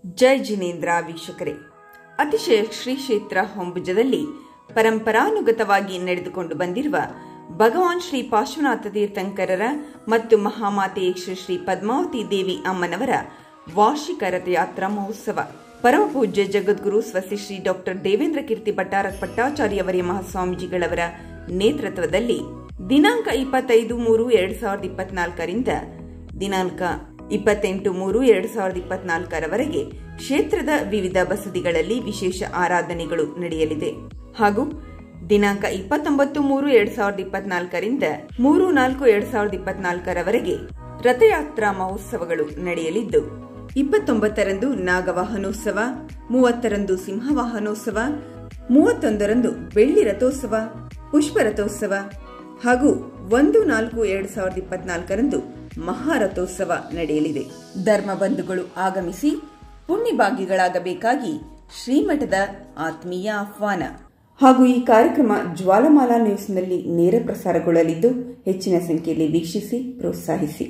ಜೈ ಜಿನೇಂದ್ರ ವೀಕ್ಷಕರೇ, ಅತಿಶಯ ಶ್ರೀ ಕ್ಷೇತ್ರ ಹೊಂಬುಜದಲ್ಲಿ ಪರಂಪರಾನುಗತವಾಗಿ ನಡೆದುಕೊಂಡು ಬಂದಿರುವ ಭಗವಾನ್ ಶ್ರೀ ಪಾರ್ಶ್ವನಾಥ ತೀರ್ಥಂಕರರ ಮತ್ತು ಮಹಾಮಾತೆ ಶ್ರೀ ಪದ್ಮಾವತಿ ದೇವಿ ಅಮ್ಮನವರ ವಾರ್ಷಿಕ ರಥಯಾತ್ರಾ ಮಹೋತ್ಸವ ಪರಮಪೂಜ್ಯ ಜಗದ್ಗುರು ಸ್ವಸ್ತಿ ಶ್ರೀ ಡಾಕ್ಟರ್ ದೇವೇಂದ್ರ ಕೀರ್ತಿ ಪಟ್ಟಾಚಾರ್ಯವರ್ಯ ಮಹಾಸ್ವಾಮೀಜಿಗಳವರ ನೇತೃತ್ವದಲ್ಲಿ ದಿನಾಂಕ 25-3-2024 ರಿಂದ ದಿನಾಂಕ 28-3-2024 ಕ್ಷೇತ್ರದ ವಿವಿಧ ಬಸದಿಗಳಲ್ಲಿ ವಿಶೇಷ ಆರಾಧನೆಗಳು ನಡೆಯಲಿದೆ ಹಾಗೂ ದಿನಾಂಕ 29-3-2024 ರಿಂದ 3-4-2024 ರಥಯಾತ್ರಾ ಮಹೋತ್ಸವಗಳು ನಡೆಯಲಿದ್ದು 29ರಂದು ನಾಗವಾಹನೋತ್ಸವ, 30ರಂದು ಸಿಂಹವಾಹನೋತ್ಸವ, 31ರಂದು ಬೆಳ್ಳಿ ರಥೋತ್ಸವ, ಪುಷ್ಪ ರಥೋತ್ಸವ ಹಾಗೂ 1-4-2024 ರಂದು ಮಹಾರಥೋತ್ಸವ ನಡೆಯಲಿದೆ. ಧರ್ಮಬಂಧುಗಳು ಆಗಮಿಸಿ ಪುಣ್ಯಭಾಗಿಗಳಾಗಬೇಕಾಗಿ ಶ್ರೀಮಠದ ಆತ್ಮೀಯ ಆಹ್ವಾನ. ಹಾಗೂ ಈ ಕಾರ್ಯಕ್ರಮ ಜ್ವಾಲಮಾಲಾ ನ್ಯೂಸ್ನಲ್ಲಿ ನೇರ ಪ್ರಸಾರಗೊಳ್ಳಲಿದ್ದು ಹೆಚ್ಚಿನ ಸಂಖ್ಯೆಯಲ್ಲಿ ವೀಕ್ಷಿಸಿ ಪ್ರೋತ್ಸಾಹಿಸಿ.